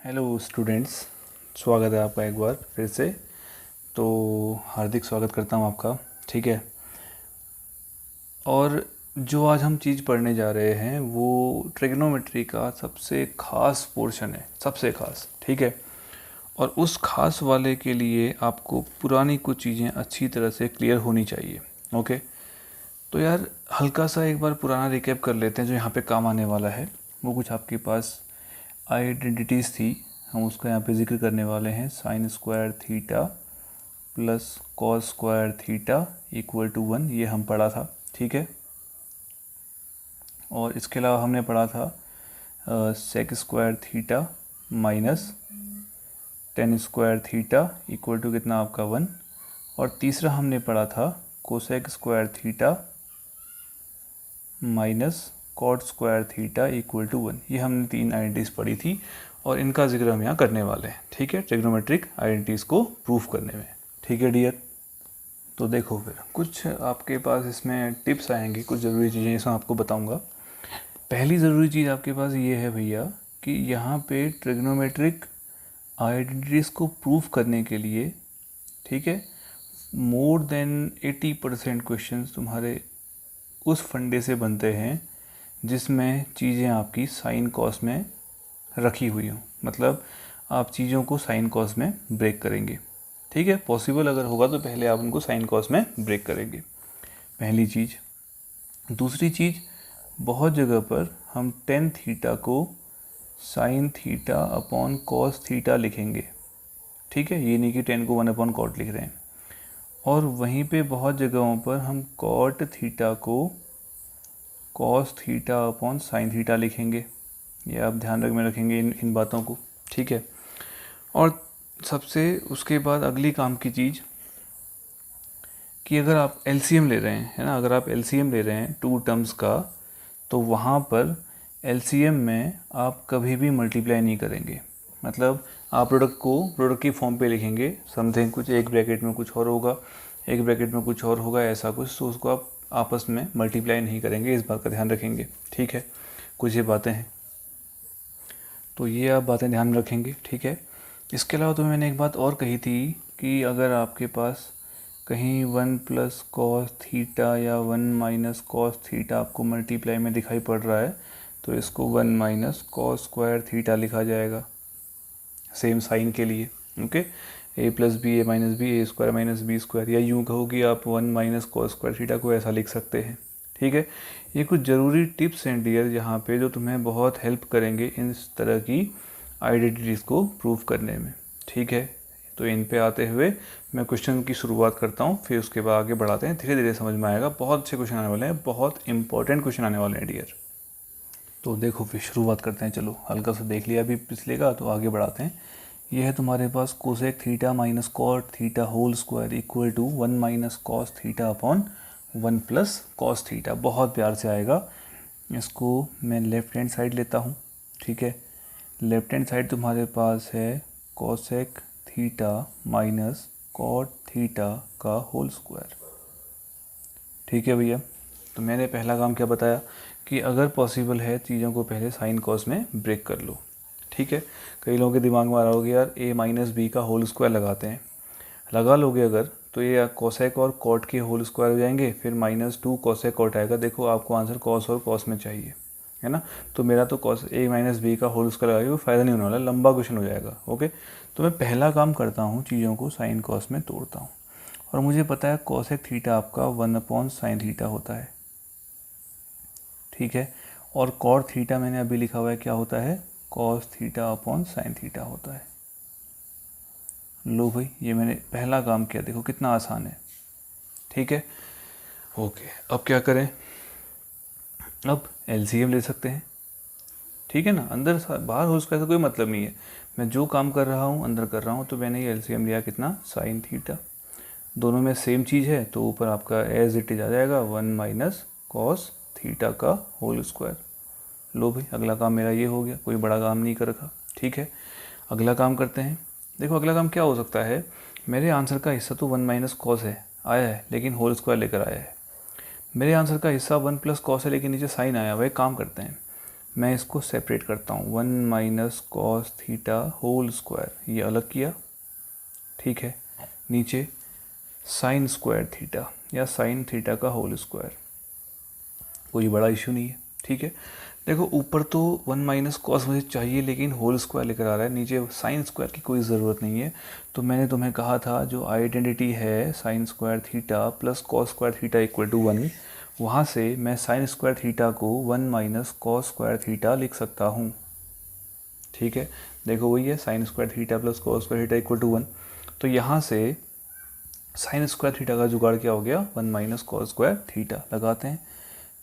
Hello students, स्वागत है आपका एक बार फिर से। तो हार्दिक स्वागत करता हूँ आपका। ठीक है। और जो आज हम चीज़ पढ़ने जा रहे हैं वो ट्रिग्नोमेट्री का सबसे ख़ास पोर्शन है, सबसे ख़ास। ठीक है। और उस ख़ास वाले के लिए आपको पुरानी कुछ चीज़ें अच्छी तरह से क्लियर होनी चाहिए। ओके। तो यार हल्का सा एक बार पुराना रिकैप कर लेते हैं जो यहाँ पे काम आने वाला है। वो कुछ आपके पास आइडेंटिटीज़ थी, हम उसका यहाँ पे जिक्र करने वाले हैं। Sine square theta plus cos square theta equal to 1, ये हम पढ़ा था। ठीक है। और इसके अलावा हमने पढ़ा था sec square theta minus tan square theta equal to कितना आपका 1। और तीसरा हमने पढ़ा था cosec square theta minus cot square theta equal to 1। ये हमने 3 आइडेंटिटीज़ पढ़ी थी और इनका जिक्र हम यहाँ करने वाले हैं। ठीक है, ट्रिग्नोमेट्रिक आइडेंटिटीज़ को प्रूफ करने में। ठीक है डियर। तो देखो फिर कुछ आपके पास इसमें टिप्स आएंगी, कुछ ज़रूरी चीज़ें इसमें आपको बताऊँगा। पहली ज़रूरी चीज़ आपके पास ये है भैया कि यहाँ पे ट्रिग्नोमेट्रिक आइडेंटिटीज़ को प्रूफ करने के लिए, ठीक है, मोर देन 80% क्वेश्चन तुम्हारे उस फंडे से बनते हैं जिसमें चीज़ें आपकी साइन कॉस में रखी हुई हों। मतलब आप चीज़ों को साइन कॉस में ब्रेक करेंगे। ठीक है, पॉसिबल अगर होगा तो पहले आप उनको साइन कॉस में ब्रेक करेंगे, पहली चीज़। दूसरी चीज़, बहुत जगह पर हम टेन थीटा को sign theta upon cos theta लिखेंगे। ठीक है, ये नहीं कि टेन को 1 अपॉन कॉट लिख रहे हैं। और वहीं पे बहुत जगहों पर हम कॉट थीटा को cos theta upon sine theta लिखेंगे। ये आप ध्यान में रखेंगे इन बातों को। ठीक है। और सबसे उसके बाद अगली काम की चीज़ कि अगर आप एलसीएम ले रहे हैं, है ना, अगर आप एलसीएम ले रहे हैं टू टर्म्स का, तो वहाँ पर एलसीएम में आप कभी भी मल्टीप्लाई नहीं करेंगे। मतलब आप प्रोडक्ट को प्रोडक्ट की फॉर्म पे लिखेंगे, समथिंग कुछ एक ब्रैकेट में कुछ और होगा, एक ब्रैकेट में कुछ और होगा, ऐसा कुछ। तो उसको आप आपस में मल्टीप्लाई नहीं करेंगे, इस बात का ध्यान रखेंगे। ठीक है, कुछ ये बातें हैं, तो ये आप बातें ध्यान में रखेंगे। ठीक है। इसके अलावा तो मैंने एक बात और कही थी कि अगर आपके पास कहीं 1 प्लस कॉस थीटा या 1 माइनस कॉस थीटा आपको मल्टीप्लाई में दिखाई पड़ रहा है तो इसको 1 माइनस कॉस स्क्वायर थीटा लिखा जाएगा, सेम साइन के लिए। Okay, A plus B A minus B A square minus B square, या यूँ कहो कि आप 1 माइनस कॉस स्क्वायर थीटा को ऐसा लिख सकते हैं। ठीक है। ये कुछ ज़रूरी टिप्स हैं डियर यहाँ पे जो तुम्हें बहुत हेल्प करेंगे इन तरह की आइडेंटिटीज़ को प्रूव करने में। ठीक है। तो इन पे आते हुए मैं क्वेश्चन की शुरुआत करता हूँ, फिर उसके बाद आगे बढ़ाते हैं, धीरे धीरे समझ में आएगा। बहुत अच्छे क्वेश्चन आने वाले हैं, बहुत इंपॉर्टेंट क्वेश्चन आने वाले हैं डियर। तो देखो फिर शुरुआत करते हैं। चलो हल्का सा देख लिया अभी पिछले का, तो आगे बढ़ाते हैं। ये है तुम्हारे पास cosec theta minus cot theta whole square equal to 1 minus cos theta upon 1 plus cos theta. बहुत प्यार से आएगा। इसको मैं लेफ्ट हैंड साइड लेता हूँ। ठीक है, लेफ्ट हैंड साइड तुम्हारे पास है cosec theta minus cot theta का होल स्क्वायर। ठीक है भैया। तो मैंने पहला काम क्या बताया कि अगर पॉसिबल है चीज़ों को पहले साइन कॉस में ब्रेक कर लो। ठीक है। कई लोगों के दिमाग में आ रहा होगा यार ए माइनस बी का होल स्क्वायर लगाते हैं, लगा लोगे अगर तो ये कोसेक और कॉट के होल स्क्वायर हो जाएंगे, फिर -2 कोसेक कॉट आएगा। देखो आपको आंसर कॉस और कॉस में चाहिए, है ना। तो मेरा तो कॉस ए माइनस बी का होल स्क्वायर लगाएगा, फ़ायदा नहीं होने वाला, लंबा क्वेश्चन हो जाएगा। ओके। तो मैं पहला काम करता हूँ, चीज़ों को साइन कॉस में तोड़ता हूँ। और मुझे पता है कोसेक थीटा आपका 1 अपॉन साइन थीटा होता है। ठीक है। और कॉट थीटा मैंने अभी लिखा हुआ है क्या होता है, cos theta upon sine theta होता है। लो भाई, ये मैंने पहला काम किया, देखो कितना आसान है। ठीक है। ओके, अब क्या करें, अब एलसीएम ले सकते हैं। ठीक है ना, अंदर बाहर हो उसका ऐसा कोई मतलब नहीं है, मैं जो काम कर रहा हूँ अंदर कर रहा हूँ। तो मैंने ये एलसीएम लिया कितना, साइन थीटा। दोनों में सेम चीज़ है तो ऊपर आपका एज इट इज आ जाएगा 1 माइनस कॉस थीटा का होल स्क्वायर। लो भाई, अगला काम मेरा ये हो गया, कोई बड़ा काम नहीं कर रखा। ठीक है, अगला काम करते हैं। देखो अगला काम क्या हो सकता है, मेरे आंसर का हिस्सा तो 1 माइनस कॉस है आया है, लेकिन होल स्क्वायर लेकर आया है। मेरे आंसर का हिस्सा 1 प्लस कॉस है, लेकिन नीचे साइन आया हुआ है। काम करते हैं, मैं इसको सेपरेट करता हूँ, 1 minus cos theta whole square, ये अलग किया, ठीक है। नीचे साइन स्क्वायर थीटा या साइन थीटा का होल स्क्वायर, कोई बड़ा इशू नहीं है, ठीक है। देखो ऊपर तो 1 माइनस कॉस मुझे चाहिए, लेकिन होल स्क्वायर लेकर आ रहा है, नीचे साइन स्क्वायर की कोई ज़रूरत नहीं है। तो मैंने तुम्हें कहा था जो आइडेंटिटी है sine square theta plus cos square theta equal to 1, वहाँ से मैं साइन स्क्वायर थीटा को 1 माइनस कॉस स्क्वायर थीटा लिख सकता हूँ, ठीक है। देखो वही है, sine square theta plus cos square theta equal to 1। तो यहाँ से साइन स्क्वायर थीटा का जुगाड़ क्या हो गया, 1 माइनस कॉस स्क्वायर थीटा लगाते हैं,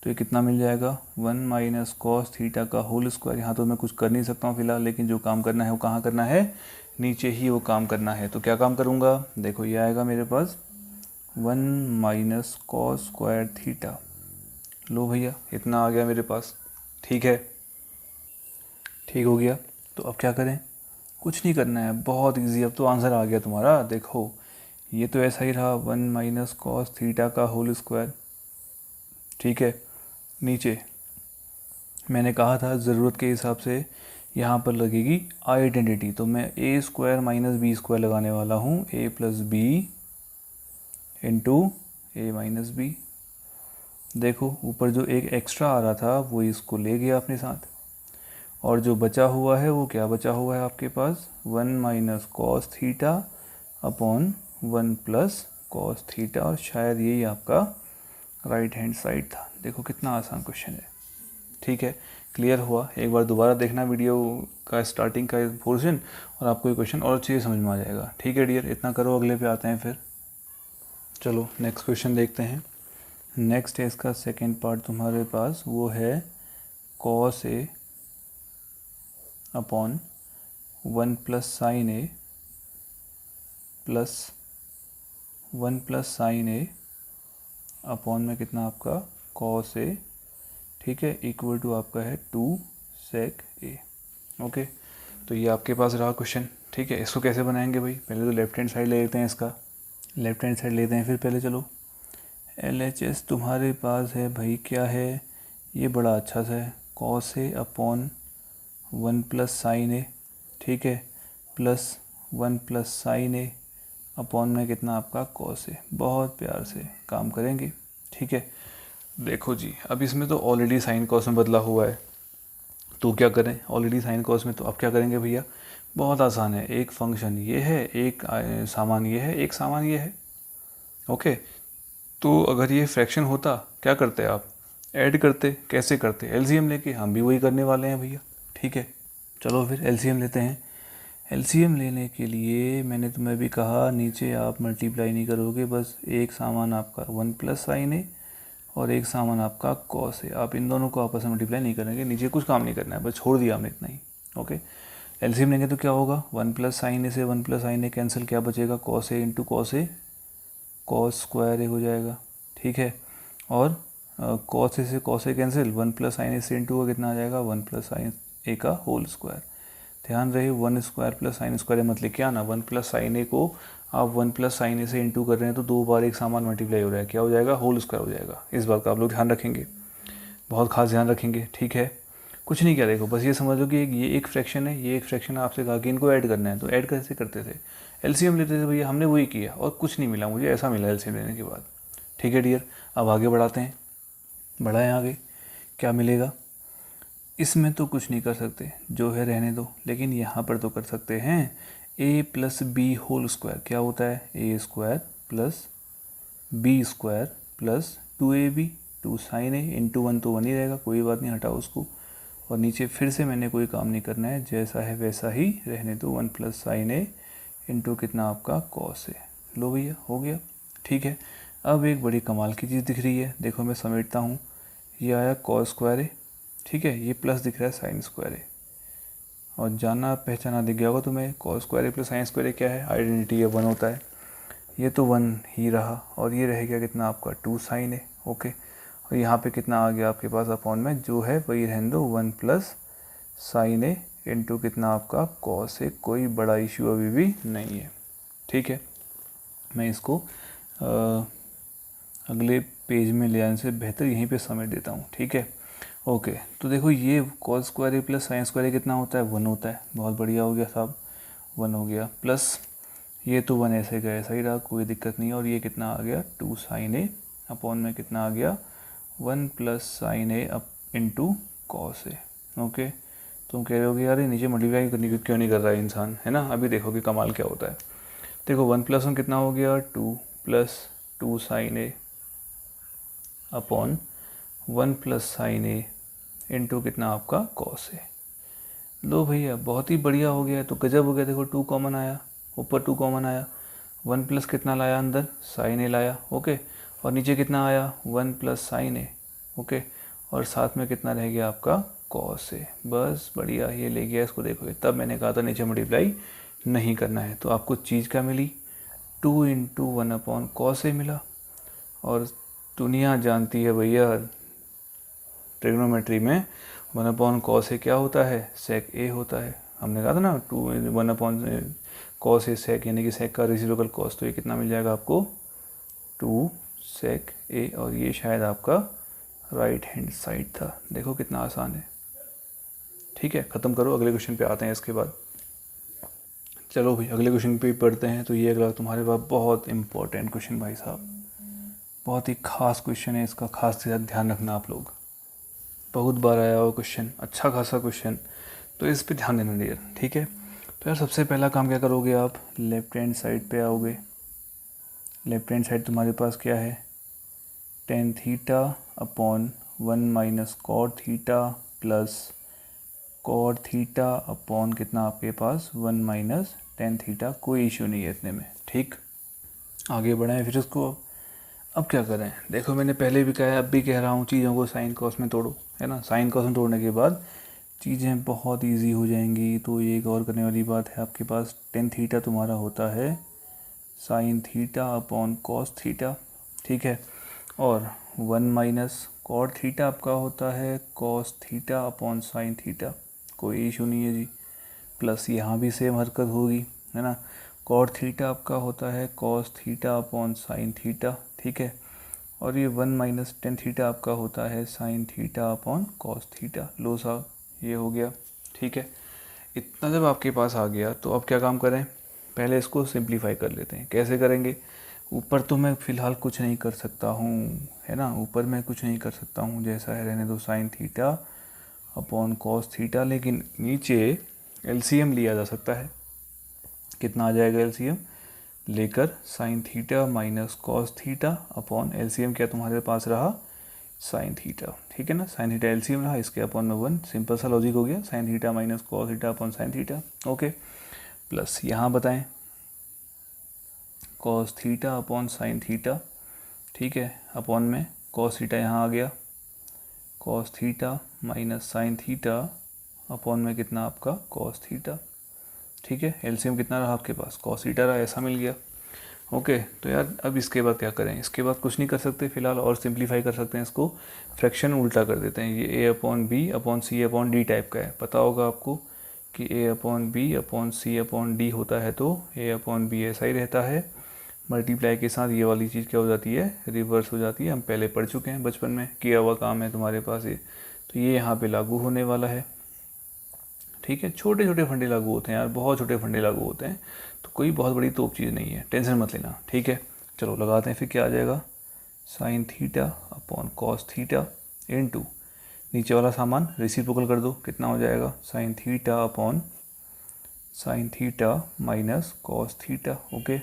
तो ये कितना मिल जाएगा, 1 माइनस कॉस थीटा का होल स्क्वायर। यहाँ तो मैं कुछ कर नहीं सकता हूँ फिलहाल, लेकिन जो काम करना है वो कहाँ करना है, नीचे ही वो काम करना है। तो क्या काम करूँगा, देखो ये आएगा मेरे पास 1 माइनस कॉस स्क्वायर थीटा, लो भैया इतना आ गया मेरे पास, ठीक है, ठीक हो गया। तो अब क्या करें, कुछ नहीं करना है, बहुत इजी, अब तो आंसर आ गया तुम्हारा। देखो ये तो ऐसा ही रहा, 1 माइनस कॉस थीटा का होल स्क्वायर, ठीक है। नीचे मैंने कहा था ज़रूरत के हिसाब से यहाँ पर लगेगी आइडेंटिटी, तो मैं ए स्क्वायर माइनस बी स्क्वायर लगाने वाला हूँ, ए प्लस बी इंटू ए माइनस बी। देखो ऊपर जो एक एक्स्ट्रा आ रहा था वो इसको ले गया अपने साथ, और जो बचा हुआ है वो क्या बचा हुआ है आपके पास, 1 minus cos theta upon 1 plus cos theta, और शायद यही आपका राइट हैंड साइड था। देखो कितना आसान क्वेश्चन है, ठीक है। क्लियर हुआ, एक बार दोबारा देखना वीडियो का स्टार्टिंग का पोर्शन, और आपको ये क्वेश्चन और अच्छे से समझ में आ जाएगा, ठीक है डियर। इतना करो, अगले पे आते हैं फिर। चलो नेक्स्ट क्वेश्चन देखते हैं। नेक्स्ट है इसका सेकेंड पार्ट तुम्हारे पास, वो है cos A upon 1 plus sine A plus 1 plus sine A upon में कितना आपका कॉस ए, ठीक है, इक्वल टू आपका है 2 सेक ए। ओके, तो ये आपके पास रहा क्वेश्चन, ठीक है। इसको कैसे बनाएंगे भाई, पहले तो लेफ्ट हैंड साइड ले लेते हैं, इसका लेफ्ट हैंड साइड लेते हैं फिर पहले। चलो LHS तुम्हारे पास है भाई, क्या है ये, बड़ा अच्छा सा है, cos A upon 1 plus sine ए, ठीक है, प्लस 1 प्लस साइन ए अपॉन में कितना आपका कॉस ए। बहुत प्यार से काम करेंगे, ठीक है। देखो जी, अब इसमें तो ऑलरेडी साइन कॉस में बदला हुआ है, तो क्या करें, ऑलरेडी साइन कॉस में, तो अब क्या करेंगे भैया, बहुत आसान है, एक फंक्शन ये है, एक सामान ये है, एक सामान ये है, ओके। तो अगर ये फ्रैक्शन होता क्या करते आप, ऐड करते, कैसे करते, एलसीएम लेके, हम भी वही करने वाले हैं भैया, ठीक है। चलो फिर एलसीएम लेते हैं। एलसीएम लेने के लिए मैंने तुम्हें भी कहा, नीचे आप मल्टीप्लाई नहीं करोगे, बस एक सामान आपका 1 प्लस साइन है और एक सामान आपका कॉस है, आप इन दोनों को आपस में मल्टीप्लाई नहीं करेंगे, नीचे कुछ काम नहीं करना है, बस छोड़ दिया हमने इतना ही, ओके। एलसीएम लेंगे तो क्या होगा, 1 प्लस साइन ए से 1 प्लस साइन ए कैंसिल, क्या बचेगा, cos A into cos A, cos square ए हो जाएगा, ठीक है। और कॉस ए से cos A cancel, 1 plus sine ए से इंटू का कितना आ जाएगा, 1 प्लस साइन ए का होल स्क्वायर। ध्यान रहे 1 स्क्वायर प्लस साइन स्क्वायर मतलब क्या ना, 1 प्लस साइन ए को आप 1 प्लस साइन ए से इंटू कर रहे हैं तो 2 बार एक सामान मल्टीप्लाई हो रहा है, क्या हो जाएगा, होल स्क्वायर हो जाएगा। इस बात का आप लोग ध्यान रखेंगे, बहुत खास ध्यान रखेंगे, ठीक है। कुछ नहीं किया, देखो बस ये समझ लो कि ये एक फ्रैक्शन है, ये एक फ्रैक्शन है, आपसे कहा कि इनको ऐड करना है, तो ऐड कैसे करते थे, एलसीएम लेते थे भैया, हमने वही किया और कुछ नहीं मिला मुझे, ऐसा मिला एलसीएम लेने के बाद, ठीक है डियर। अब आगे बढ़ाते हैं, बढ़ाएं आगे, क्या मिलेगा, इसमें तो कुछ नहीं कर सकते, जो है रहने दो, लेकिन यहाँ पर तो कर सकते हैं, a plus B whole square क्या होता है, A square plus B square plus 2ab, 2 sine A into 1 तो 1 ही रहेगा, कोई बात नहीं, हटाओ उसको, और नीचे फिर से मैंने कोई काम नहीं करना है, जैसा है वैसा ही रहने दो, 1 प्लस साइन ए इंटू कितना आपका कॉस ए। लो भैया हो गया, ठीक है। अब एक बड़ी कमाल की चीज़ दिख रही है, देखो मैं समेटता हूँ, ये आया कॉस स्क्वायर ए, ठीक है, ये प्लस दिख रहा है साइन स्क्वायर ए, और जाना पहचाना दिख गया होगा तुम्हें, कॉस स्क्वायर ए प्लस साइन स्क्वायर ए क्या है, आइडेंटिटी है, 1 होता है, ये तो 1 ही रहा, और ये रह गया कितना आपका 2 साइन ए, ओके। और यहाँ पे कितना आ गया आपके पास अपॉन में, जो है वही रहने दो, 1 प्लस साइन ए इंटू कितना आपका कॉस ए, कोई बड़ा इशू अभी भी नहीं है, ठीक है। मैं इसको अगले पेज में ले आने से बेहतर यहीं पे समेट देता हूँ, ठीक है। ओके, तो देखो ये कॉस स्क्वायर ए प्लस साइन स्क्वायर ए कितना होता है, 1 होता है। बहुत बढ़िया हो गया साहब, 1 हो गया। प्लस ये तो 1 ऐसे का ऐसा ही रहा, कोई दिक्कत नहीं है। और ये कितना आ गया, 2 साइन ए अपॉन में कितना आ गया, 1 plus sine A up into cos A. Okay, तुम कह रहे हो कि यार ये नीचे मल्टीप्लाई करने क्यों नहीं कर रहा है इंसान, है ना। अभी देखो कि कमाल क्या होता है। देखो 1 प्लस 1 कितना हो गया, 2 plus 2 sine A upon 1 plus sine A into कितना आपका कॉस ए। लो भैया बहुत ही बढ़िया हो गया, तो गजब हो गया। देखो 2 कॉमन आया, ऊपर 2 कॉमन आया, 1 प्लस कितना लाया अंदर, साइन ए लाया। ओके, और नीचे कितना आया, 1 प्लस साइन ए। ओके, और साथ में कितना रह गया आपका कॉस ए। बस बढ़िया, ये ले गया इसको। देखो तब मैंने कहा था नीचे मल्टीप्लाई नहीं करना है। तो आपको चीज़ क्या मिली, 2 इंटू 1 अपॉन कॉस ए मिला। और दुनिया जानती है भैया ट्रिग्नोमेट्री में 1 अपॉन कॉस ए क्या होता है, सेक ए होता है। हमने कहा था ना 1 अपॉन कॉस ए सेक, यानी कि सेक का रेसिप्रोकल कॉस। तो ये कितना मिल जाएगा आपको, 2 सेक ए। और ये शायद आपका राइट हैंड साइड था। देखो कितना आसान है। ठीक है, ख़त्म करो, अगले क्वेश्चन पे आते हैं इसके बाद। चलो भाई अगले क्वेश्चन पे पढ़ते हैं। तो ये अगला तुम्हारे पास बहुत इंपॉर्टेंट क्वेश्चन भाई साहब, बहुत ही खास क्वेश्चन है, इसका खास ध्यान रखना आप लोग। बहुत बार आया हुआ क्वेश्चन, अच्छा खासा क्वेश्चन, तो इस पे ध्यान देना डियर। ठीक है, तो यार सबसे पहला काम क्या करोगे आप, लेफ्ट हैंड साइड पे आओगे। लेफ्ट हैंड साइड तुम्हारे पास क्या है, tan theta upon 1 minus cot theta plus cot theta upon कितना आपके पास 1 माइनस टेन थीटा। कोई इशू नहीं है इतने में। ठीक, आगे बढ़ाएं फिर इसको। अब क्या करें, देखो मैंने पहले भी कहा है, अब भी कह रहा हूँ, चीज़ों को साइन कॉस में तोड़ो, है ना। साइन कॉस में तोड़ने के बाद चीज़ें बहुत इजी हो जाएंगी। तो ये एक और करने वाली बात है, आपके पास टेन थीटा तुम्हारा होता है sine theta upon cos theta. ठीक है, और 1 माइनस कॉट थीटा आपका होता है cos theta upon sine theta. कोई इशू नहीं है जी। प्लस यहाँ भी सेम हरकत होगी, है ना। कॉट थीटा आपका होता है cos theta upon sine theta. ठीक है, और ये 1 माइनस टेन थीटा आपका होता है sine theta upon cos theta. लो साहब ये हो गया। ठीक है, इतना जब आपके पास आ गया तो अब क्या काम करें, पहले इसको सिंप्लीफाई कर लेते हैं। कैसे करेंगे, ऊपर तो मैं फ़िलहाल कुछ नहीं कर सकता हूँ, है ना। ऊपर मैं कुछ नहीं कर सकता हूँ, जैसा है रहने दो, sign theta upon cos theta. लेकिन नीचे एलसीएम लिया जा सकता है। कितना आ जाएगा एलसीएम, लेकर sign theta minus cos theta upon LCM क्या तुम्हारे पास रहा, साइन थीटा। ठीक है ना, साइन थीटा एलसीएम रहा, इसके अपॉन में 1। सिंपल सा लॉजिक हो गया, sign theta minus cos theta upon sine theta. Okay, plus यहाँ बताएं cos theta upon sine theta. ठीक है, अपॉन में कॉस थीटा यहाँ आ गया, cos theta minus sine theta upon में कितना आपका कॉस थीटा। ठीक है, एलसीएम कितना रहा आपके पास, कॉस थीटा रहा, ऐसा मिल गया। ओके, तो यार अब इसके बाद क्या करें, इसके बाद कुछ नहीं कर सकते फ़िलहाल, और सिंप्लीफाई कर सकते हैं इसको। फ्रैक्शन उल्टा कर देते हैं। ये ए अपॉन बी अपॉन सी अपॉन डी टाइप का है। पता होगा आपको कि ए अपॉन बी अपॉन सी अपॉन डी होता है, तो ए अपॉन बी ऐसा ही रहता है। मल्टीप्लाई के साथ ये वाली चीज़ क्या हो जाती है, रिवर्स हो जाती है। हम पहले पढ़ चुके हैं बचपन में, किया हुआ काम है तुम्हारे पास ये। तो ये यहाँ पे लागू होने वाला है। ठीक है, छोटे छोटे फंडे लागू होते हैं यार, बहुत छोटे फंडे लागू होते हैं, तो कोई बहुत बड़ी तोप चीज़ नहीं है, टेंशन मत लेना। ठीक है, चलो लगाते हैं। फिर क्या आ जाएगा, sine theta upon cos theta into नीचे वाला सामान रेसिप्रोकल कर दो, कितना हो जाएगा, sine theta upon sine theta minus cos theta. Okay,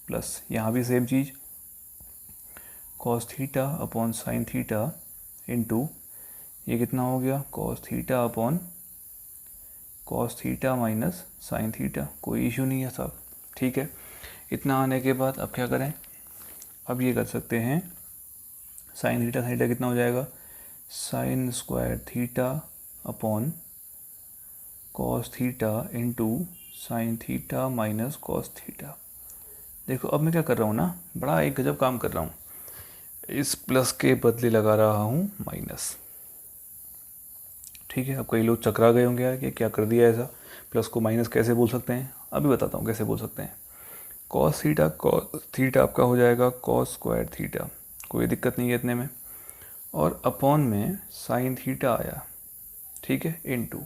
plus यहाँ भी सेम चीज़, cos theta upon sine theta into ये कितना हो गया, cos theta upon cos theta minus sine theta. कोई इशू नहीं है साहब। ठीक है, इतना आने के बाद अब क्या करें, अब ये कर सकते हैं, साइन थीटा थीटा कितना हो जाएगा, sign square theta upon cos theta into sine theta minus cos theta. देखो अब मैं क्या कर रहा हूँ ना, बड़ा एक गजब काम कर रहा हूँ। इस प्लस के बदले लगा रहा हूँ माइनस। ठीक है, अब कई लोग चकरा गए होंगे यार कि क्या कर दिया ऐसा, प्लस को माइनस कैसे बोल सकते हैं। अभी बताता हूँ कैसे बोल सकते हैं। कॉस थीटा आपका हो जाएगा कॉस स्क्वायर थीटा, कोई दिक्कत नहीं है इतने में। और अपॉन में साइन थीटा आया, ठीक है, इनटू,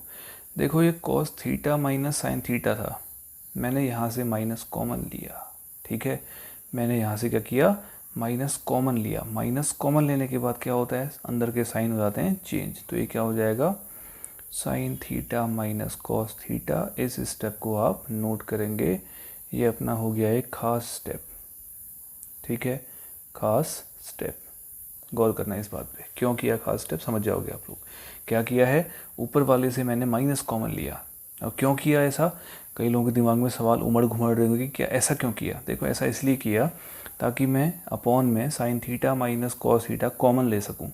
देखो ये cos theta minus sine theta था, मैंने यहाँ से माइनस कॉमन लिया, ठीक है, मैंने यहाँ से क्या किया, माइनस कॉमन लिया। माइनस कॉमन लेने के बाद क्या होता है, अंदर के साइन हो जाते हैं चेंज, तो ये क्या हो जाएगा, sine theta minus cos theta. इस स्टेप को आप नोट करेंगे, ये अपना हो गया एक खास स्टेप, ठीक है, खास स्टेप। गौर करना है इस बात पे, क्यों किया खास स्टेप, समझ जाओगे आप लोग। क्या किया है, ऊपर वाले से मैंने माइनस कॉमन लिया। अब क्यों किया ऐसा, कई लोगों के दिमाग में सवाल उमड़ घुमड़ रहे होंगे कि क्या ऐसा क्यों किया। देखो ऐसा इसलिए किया ताकि मैं अपॉन में sign theta minus cos theta common ले सकूं।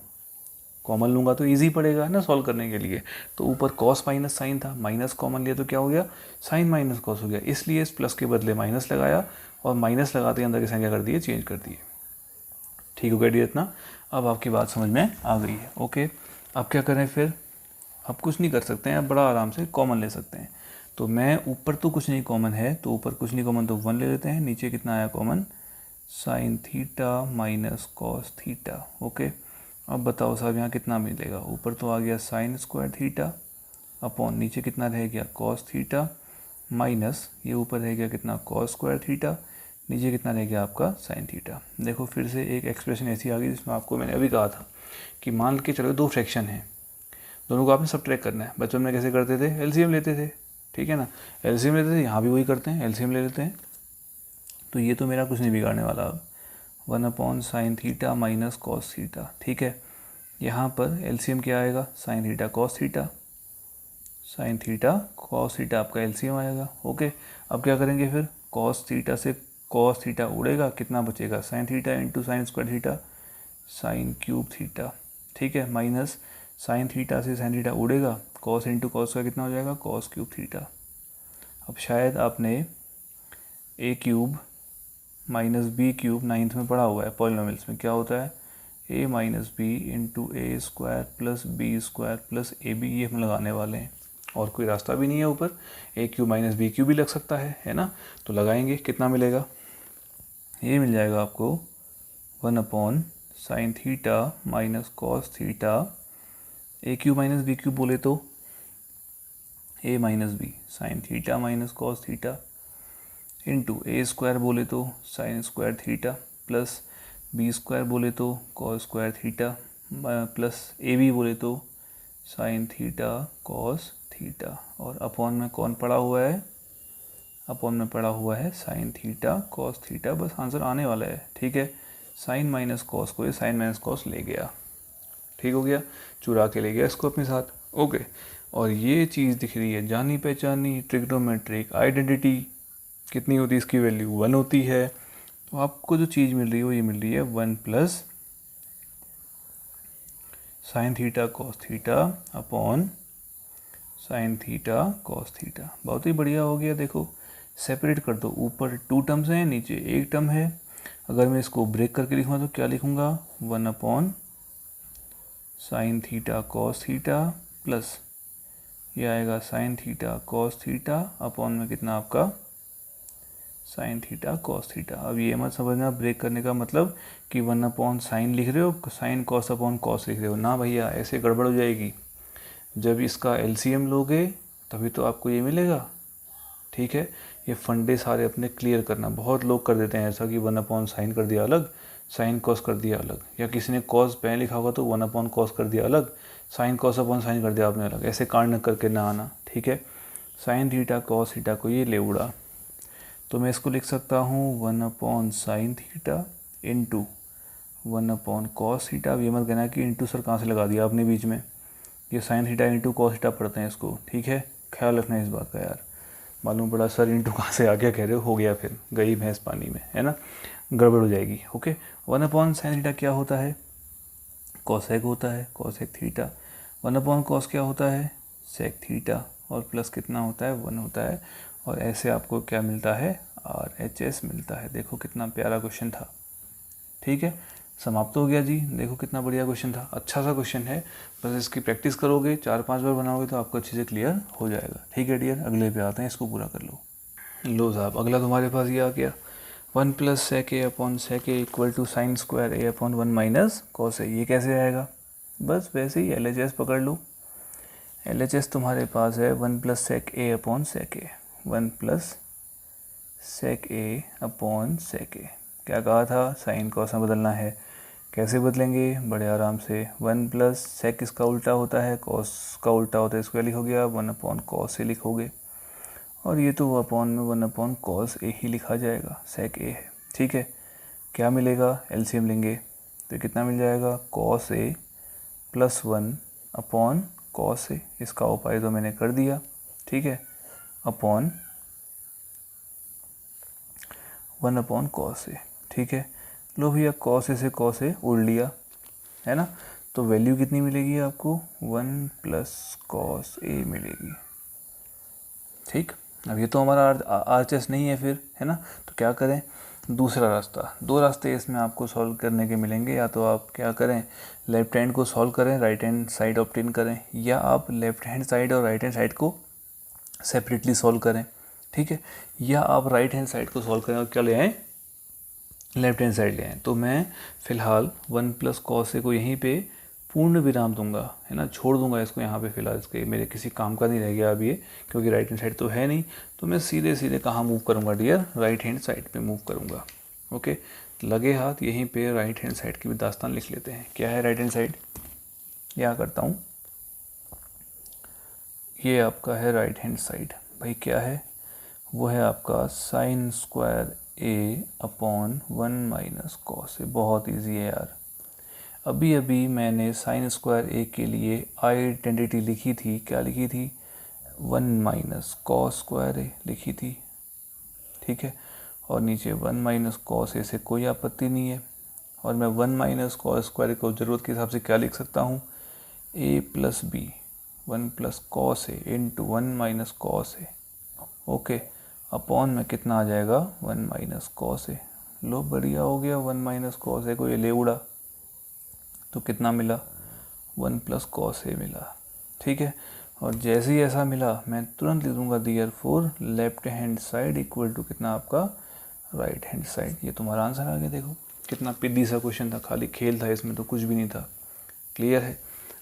कॉमन लूँगा तो इजी पड़ेगा ना सॉल्व करने के लिए। तो ऊपर कॉस माइनस साइन था, माइनस कॉमन लिया तो क्या हो गया, साइन माइनस कॉस हो गया। इसलिए इस प्लस के बदले माइनस लगाया और माइनस लगाते ही अंदर की संख्या कर दिए, चेंज कर दिए। ठीक हो गया डी इतना। अब आपकी बात समझ में आ गई है। ओके, अब क्या करें फिर, आप कुछ नहीं कर सकते हैं, आप बड़ा आराम से कॉमन ले सकते हैं। तो मैं ऊपर तो कुछ नहीं कॉमन है, तो ऊपर कुछ नहीं कॉमन तो 1 ले लेते हैं। नीचे कितना आया common, sign theta minus cos theta. Okay, अब बताओ साहब यहाँ कितना मिलेगा, ऊपर तो आ गया साइन स्क्वायर थीटा अपॉन नीचे कितना रह गया कॉस थीटा माइनस ये ऊपर रह गया कितना कॉस स्क्वायर थीटा, नीचे कितना रह गया आपका साइन थीटा। देखो फिर से एक एक्सप्रेशन ऐसी आ गई जिसमें आपको मैंने अभी कहा था कि मान के चलो दो फ्रैक्शन हैं, दोनों को आपने सब्ट्रैक्ट करना है। बचपन में कैसे करते थे, एलसीएम लेते थे, ठीक है ना, एलसीएम लेते थे, यहाँ भी वही करते हैं, एलसीएम ले लेते हैं। तो ये तो मेरा कुछ नहीं बिगाड़ने वाला। अब 1 upon sine theta minus cos theta, ठीक है, यहाँ पर एलसीएम क्या आएगा, sign theta cos theta, sign theta cos theta आपका एलसीएम आएगा। ओके, अब क्या करेंगे फिर, कॉस थीटा से कॉस थीटा उड़ेगा, कितना बचेगा, sine theta into sine square theta sine cube theta, ठीक है, माइनस साइन थीटा से साइन थीटा उड़ेगा, कॉस इंटू कॉस का कितना हो जाएगा, कॉस क्यूब थीटा। अब शायद आपने A cube minus B cube 9th में पढ़ा हुआ है, पॉलिनोमियल्स में क्या होता है, A minus B into A square plus B square plus A B, ये हम लगाने वाले हैं। और कोई रास्ता भी नहीं है ऊपर, ए क्यूब माइनस बी क्यूब भी लग सकता है ना। तो लगाएंगे, कितना मिलेगा, ये मिल जाएगा आपको 1 upon sine theta minus cos theta, A cube minus B cube बोले तो A minus B sine theta minus cos theta into A square बोले तो sine square theta plus B square बोले तो cos square theta plus A B बोले तो sine theta cos theta. और upon में कौन पड़ा हुआ है, अपॉन में पड़ा हुआ है साइन थीटा कॉस थीटा। बस आंसर आने वाला है, ठीक है, साइन माइनस कॉस को ये साइन माइनस कॉस ले गया, ठीक हो गया, चुरा के ले गया इसको अपने साथ। ओके, और ये चीज़ दिख रही है जानी पहचानी ट्रिग्नोमेट्रिक आइडेंटिटी, कितनी होती है इसकी वैल्यू 1 होती है। तो आपको जो चीज़ मिल रही है वो ये मिल रही है 1 plus sign theta cos theta upon sine theta cos theta. बहुत ही बढ़िया हो गया। देखो सेपरेट कर दो, ऊपर 2 टर्म्स हैं, नीचे 1 टर्म है। अगर मैं इसको ब्रेक करके लिखूँगा तो क्या लिखूँगा, 1 upon sine theta cos theta plus ये आएगा sign theta cos theta upon में कितना आपका साइन थीटा कॉस थीटा। अब ये मत समझना ब्रेक करने का मतलब कि 1 अपॉन साइन लिख रहे हो, साइन कॉस अपॉन कॉस लिख रहे हो, ना भैया, ऐसे गड़बड़ हो जाएगी। जब इसका एलसीएम लोगे तभी तो आपको ये मिलेगा, ठीक है। ये फंडे सारे अपने क्लियर करना। बहुत लोग कर देते हैं ऐसा कि 1 अपॉन साइन कर दिया अलग, साइन कॉस कर दिया अलग, या किसी ने कॉस पहले लिखा होगा तो 1 अपॉन कॉस कर दिया अलग, साइन कॉस अपॉन साइन कर दिया आपने अलग। ऐसे कांड करके ना आना, ठीक है। साइन थीटा कॉस थीटा को ये ले उड़ा, तो मैं इसको लिख सकता हूँ 1 upon sine theta into 1 upon cos theta. अब ये मत कहना कि इंटू सर कहाँ से लगा दिया आपने बीच में, ये sine theta into cos theta पढ़ते हैं इसको, ठीक है, ख्याल रखना इस बात का यार। मालूम पड़ा सर इंटू कहाँ से आ गया, कह रहे हो गया, फिर गई भैंस पानी में, है ना, गड़बड़ हो जाएगी। ओके, 1 अपॉन साइन थीटा क्या होता है, कॉसेक होता है, कॉसेक थीटा। 1 अपॉन कॉस क्या होता है, सेक थीटा, और प्लस कितना होता है, 1 होता है। और ऐसे आपको क्या मिलता है, RHS मिलता है। देखो कितना प्यारा क्वेश्चन था, ठीक है, समाप्त हो गया जी। देखो कितना बढ़िया क्वेश्चन था, अच्छा सा क्वेश्चन है। बस इसकी प्रैक्टिस करोगे, 4-5 बार बनाओगे तो आपको अच्छे से क्लियर हो जाएगा, ठीक है डियर। अगले पे आते हैं, इसको पूरा कर लो। लो साहब, अगला तुम्हारे पास ये आ गया, 1 plus sec A upon sec A equal to sine square A upon 1 minus cos A. ये कैसे आएगा, बस वैसे ही LHS पकड़ लो। LHS तुम्हारे पास है 1 plus sec A upon sec A, 1 plus sec A upon sec ए। क्या कहा था, साइन कॉस में बदलना है। कैसे बदलेंगे, बड़े आराम से। 1 प्लस सेक इसका उल्टा होता है, कॉस का उल्टा होता है, इसको लिखोगे आप 1 अपॉन कॉस ए लिखोगे, और ये तो अपॉन में 1 अपॉन कॉस ए ही लिखा जाएगा, सेक ए है। ठीक है, क्या मिलेगा, एलसीएम लेंगे तो कितना मिल जाएगा, cos A plus 1 upon cos ए। इसका उपाय तो मैंने कर दिया, ठीक है, अपॉन 1 अपॉन कॉस ए। ठीक है, लो भैया कॉस ए से कॉस ए उड़ लिया, है ना, तो वैल्यू कितनी मिलेगी आपको, 1 प्लस कॉस ए मिलेगी। ठीक, अब ये तो हमारा RHS नहीं है फिर, है ना, तो क्या करें, दूसरा रास्ता। दो रास्ते इसमें आपको सॉल्व करने के मिलेंगे, या तो आप क्या करें, लेफ्ट हैंड को सॉल्व करें, राइट हैंड साइड ऑब्टेन करें, या आप लेफ्ट हैंड साइड और राइट हैंड साइड को सेपरेटली सॉल्व करें। ठीक है, या आप राइट हैंड साइड को सॉल्व करें और क्या ले आएँ, लेफ्ट हैंड साइड ले आएँ। तो मैं फ़िलहाल 1 प्लस कॉस ए को यहीं पे पूर्ण विराम दूंगा, है ना, छोड़ दूंगा इसको यहाँ पे फ़िलहाल, इसके मेरे किसी काम का नहीं रह गया अब ये, क्योंकि राइट हैंड साइड तो है नहीं। तो मैं सीधे सीधे कहाँ मूव करूँगा डियर, राइट हैंड साइड पे मूव करूँगा। ओके, लगे हाथ यहीं पे राइट हैंड साइड की भी दास्तान लिख लेते हैं। क्या है राइट हैंड साइड, क्या करता हूँ, ये आपका है राइट हैंड साइड। भाई क्या है, वो है आपका sign square A upon 1 minus cos ए। बहुत ईजी है यार, अभी अभी मैंने साइन स्क्वायर ए के लिए आइडेंटिटी लिखी थी, क्या लिखी थी, 1 माइनस कॉस स्क्वायर ए लिखी थी। ठीक है, और नीचे 1 माइनस कॉस ए से कोई आपत्ति नहीं है, और मैं 1 माइनस कॉस स्क्वायर को ज़रूरत के हिसाब से क्या लिख सकता हूँ, ए plus B 1 plus cos A into 1 minus cos A. Okay, upon में कितना आ जाएगा, 1 माइनस कॉस ए। लो बढ़िया हो गया, 1 माइनस कॉस ए को ये ले उड़ा, तो कितना मिला, 1 प्लस कॉस ए मिला। ठीक है, और जैसे ही ऐसा मिला मैं तुरंत लिख दूंगा therefore left hand side equal to कितना आपका, राइट हैंड साइड। ये तुम्हारा आंसर आ गया। देखो कितना पिद्दी सा क्वेश्चन था, खाली खेल था इसमें, तो कुछ भी नहीं था। क्लियर है,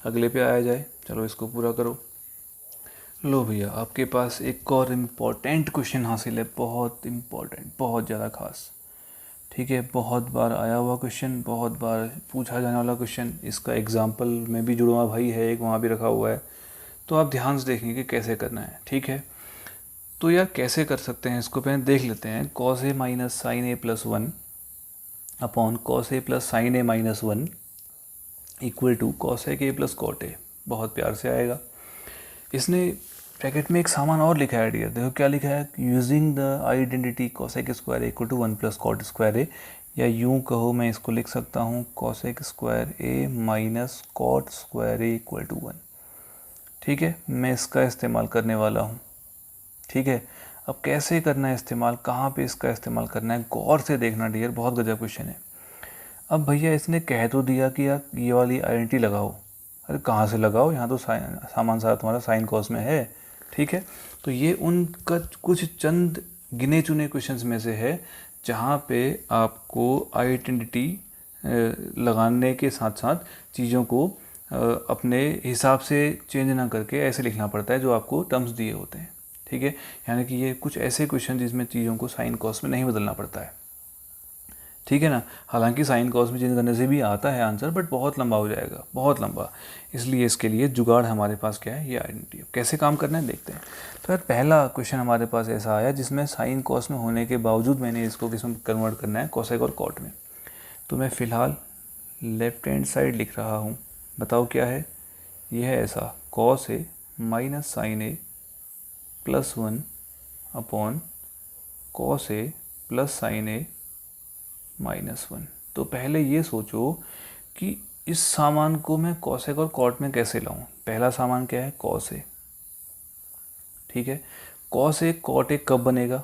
अगले पे आया जाए, चलो इसको पूरा करो। लो भैया आपके पास एक और इम्पॉर्टेंट क्वेश्चन हासिल है, बहुत इम्पॉर्टेंट, बहुत ज़्यादा खास। ठीक है, बहुत बार आया हुआ क्वेश्चन, बहुत बार पूछा जाने वाला क्वेश्चन। इसका एग्जाम्पल में भी जुड़ा हुआ भाई है एक, वहाँ भी रखा हुआ है, तो आप ध्यान से देखेंगे कि कैसे करना है। ठीक है, तो यार कैसे कर सकते हैं इसको पहले देख लेते हैं। Cos A minus sine A plus 1 upon cos A plus sine A minus 1 equal to cosec A plus cot A. बहुत प्यार से आएगा। इसने ब्रैकेट में एक सामान और लिखा है डियर, देखो क्या लिखा है, using the identity cosec square equal to 1 plus cot square A, या यूँ कहो मैं इसको लिख सकता हूँ cosec square A minus cot square A equal to 1। ठीक है, मैं इसका इस्तेमाल करने वाला हूँ। ठीक है, अब कैसे करना है इस्तेमाल, कहाँ पे इसका इस्तेमाल करना है, गौर से देखना डियर, बहुत गजब क्वेश्चन है। अब भैया इसने कह तो दिया कि यार ये वाली आइडेंटिटी लगाओ, अरे कहाँ से लगाओ, यहाँ तो सामान सारा तुम्हारा साइन कॉस में है। ठीक है, तो ये उनका कुछ चंद गिने चुने क्वेश्चंस में से है जहाँ पे आपको आइडेंटिटी लगाने के साथ साथ चीज़ों को अपने हिसाब से चेंज ना करके ऐसे लिखना पड़ता है जो आपको टर्म्स दिए होते हैं। ठीक है, यानी कि ये कुछ ऐसे क्वेश्चन जिसमें चीज़ों को साइन कॉस में नहीं बदलना पड़ता है। ठीक है ना, हालांकि साइन कॉस में चेंज करने से भी आता है आंसर, बट बहुत लंबा हो जाएगा, बहुत लंबा। इसलिए इसके लिए जुगाड़ हमारे पास क्या है, ये आइडेंटिटी। कैसे काम करना है देखते हैं। तो यार पहला क्वेश्चन हमारे पास ऐसा आया जिसमें साइन कॉस में होने के बावजूद मैंने इसको किसमें कन्वर्ट करना है, कॉसेक और कॉट में। तो मैं फ़िलहाल लेफ्ट हैंड साइड लिख रहा हूँ, बताओ क्या है, यह है ऐसा, cos A minus sine A plus 1 upon cos A plus sine A minus 1। तो पहले ये सोचो कि इस सामान को मैं कॉसेक और कॉट में कैसे लाऊं। पहला सामान क्या है, कॉस ए। ठीक है, कॉस ए कॉट ए कब बनेगा,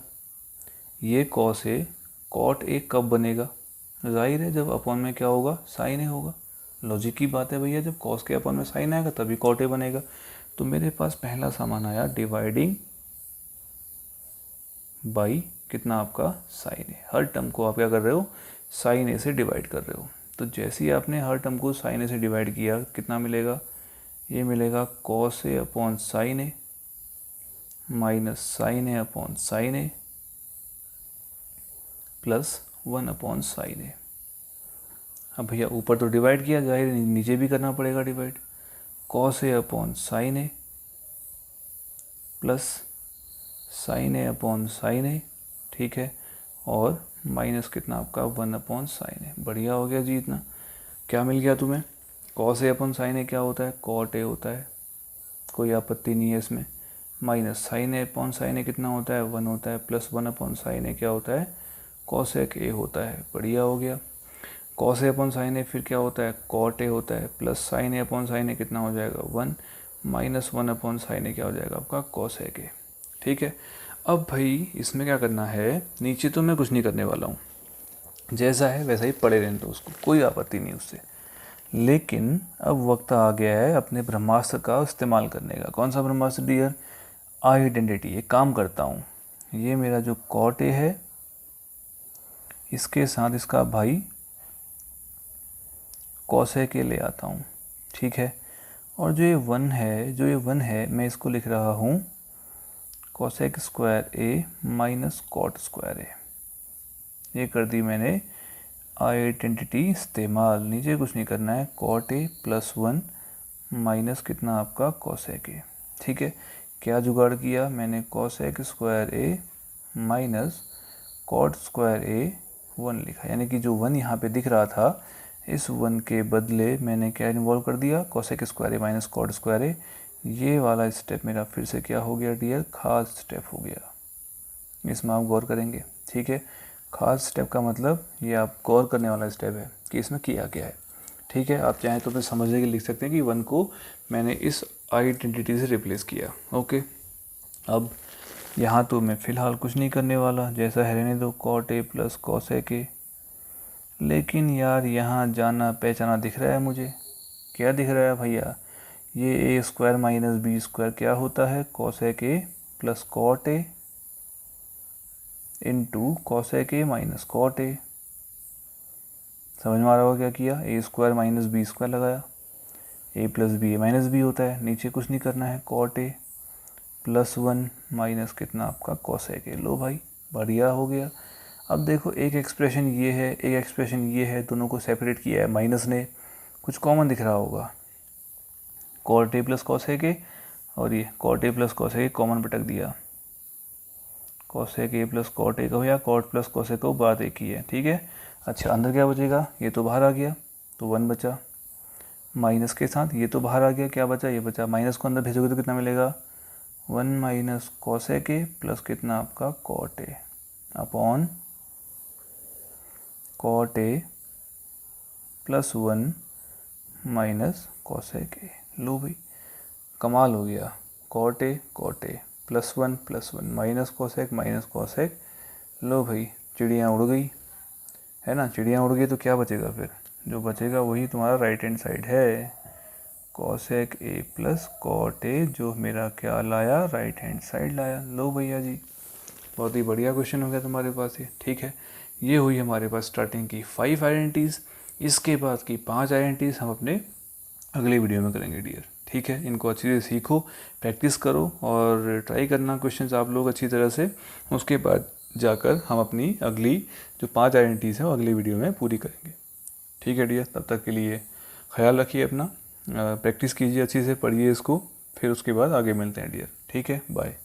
ये कॉस ए कॉट ए कब बनेगा, जाहिर है जब अपॉन में क्या होगा, साइन ए होगा। लॉजिक की बात है भैया, जब कॉस के अपॉन में साइन आएगा तभी कॉट ए बनेगा। तो मेरे पास पहला सामान आया डिवाइडिंग बाई कितना आपका साइन ए। हर टर्म को आप क्या कर रहे हो, साइन ए से डिवाइड कर रहे हो। तो जैसे ही आपने हर टर्म को साइन ए से डिवाइड किया कितना मिलेगा, ये मिलेगा cos A upon sine A minus sine A upon sine A plus 1 upon sign ए। अब भैया ऊपर तो डिवाइड किया, जाहिर नीचे भी करना पड़ेगा divide. Cos A upon sine A plus sine A upon sine ए, ठीक है, और माइनस कितना आपका 1 अपॉन साइन ए। बढ़िया हो गया जी। इतना क्या मिल गया तुम्हें, कॉस ए अपॉन साइन ए क्या होता है, कॉट ए होता है, कोई आपत्ति नहीं है इसमें। माइनस साइन ए अपॉन साइन ए कितना होता है, 1 होता है, प्लस 1 अपॉन साइन ए क्या होता है, कॉसेक ए होता है। बढ़िया हो गया। कॉस ए अपॉन साइन ए फिर क्या होता है, कॉट ए होता है, प्लस साइन ए अपॉन साइन ए कितना हो जाएगा 1, माइनस 1 अपॉन साइन ए क्या हो जाएगा आपका कॉसेक ए। ठीक है। अब भाई इसमें क्या करना है, नीचे तो मैं कुछ नहीं करने वाला हूँ, जैसा है वैसा ही पड़े रहने दो उसको, कोई आपत्ति नहीं उससे। लेकिन अब वक्त आ गया है अपने ब्रह्मास्त्र का इस्तेमाल करने का। कौन सा ब्रह्मास्त्र डियर, आइडेंटिटी। एक काम करता हूँ, ये मेरा जो कॉट ए है इसके साथ इसका भाई कॉसेक ए ले आता हूँ, ठीक है। और जो ये 1 है मैं इसको लिख रहा हूँ cosec square A minus cot square ए। ये कर दी मैंने आइडेंटिटी इस्तेमाल। नीचे कुछ नहीं करना है, कॉट ए प्लस 1 माइनस कितना आपका कॉसेक ए। ठीक है। क्या जुगाड़ किया मैंने, cosec square A minus cot square ए 1 लिखा, यानी कि जो 1 यहाँ पे दिख रहा था इस 1 के बदले मैंने क्या इन्वॉल्व कर दिया, cosec square A minus cot square ए। ये वाला स्टेप मेरा फिर से क्या हो गया डियर, खास स्टेप हो गया। इसमें आप गौर करेंगे, ठीक है। खास स्टेप का मतलब ये आप गौर करने वाला स्टेप है कि इसमें किया क्या है, ठीक है। आप चाहें तो अपने समझने के लिख सकते हैं कि 1 को मैंने इस आइडेंटिटी से रिप्लेस किया। ओके। अब यहाँ तो मैं फ़िलहाल कुछ नहीं करने वाला, जैसा है रहने दो, cot A plus cosec A. लेकिन यार यहाँ जाना पहचाना दिख रहा है मुझे। क्या दिख रहा है भैया, ये A square minus B square क्या होता है, cosec A plus cot A into cosec A minus cot A. समझ में आ रहा होगा क्या किया, A square minus B square लगाया, A plus B A minus B होता है, नीचे कुछ नहीं करना है, कॉट ए प्लस 1 माइनस कितना आपका कॉसेक ए। लो भाई बढ़िया हो गया। अब देखो एक एक्सप्रेशन ये है, एक एक्सप्रेशन ये है, दोनों को सेपरेट किया है माइनस ने, कुछ कॉमन दिख रहा होगा, cot A plus cosec a, और ये cot A plus cosec a common पटक दिया, cosec A plus cot a को या कॉट प्लस कॉसेक को बात एक ही है, ठीक है। अच्छा अंदर क्या बचेगा, ये तो बाहर आ गया तो 1 बचा, माइनस के साथ ये तो बाहर आ गया, क्या बचा, ये बचा, माइनस को अंदर भेजोगे तो कितना मिलेगा, 1 माइनस कॉसेक ए प्लस कितना आपका cot A upon cot A plus 1 minus cosec A. लो भाई कमाल हो गया, कॉट ए प्लस 1 माइनस कॉसेक। लो भाई चिड़िया उड़ गई है ना, चिड़िया उड़ गई तो क्या बचेगा फिर, जो बचेगा वही तुम्हारा राइट हैंड साइड है, cosec A plus cot a, जो मेरा क्या लाया, राइट हैंड साइड लाया। लो भैया जी बहुत ही बढ़िया क्वेश्चन हो गया तुम्हारे पास ये, ठीक है। ये हुई हमारे पास स्टार्टिंग की 5 आइडेंटिटीज़। इसके बाद की 5 आइडेंटिटीज़ हम अपने अगले वीडियो में करेंगे डियर, ठीक है। इनको अच्छी से सीखो, प्रैक्टिस करो और ट्राई करना क्वेश्चंस आप लोग अच्छी तरह से। उसके बाद जाकर हम अपनी अगली जो 5 आइडेंटिटीज़ हैं वो अगली वीडियो में पूरी करेंगे, ठीक है डियर। तब तक के लिए ख्याल रखिए अपना, प्रैक्टिस कीजिए अच्छी से, पढ़िए इसको, फिर उसके बाद आगे मिलते हैं डियर, ठीक है। बाय।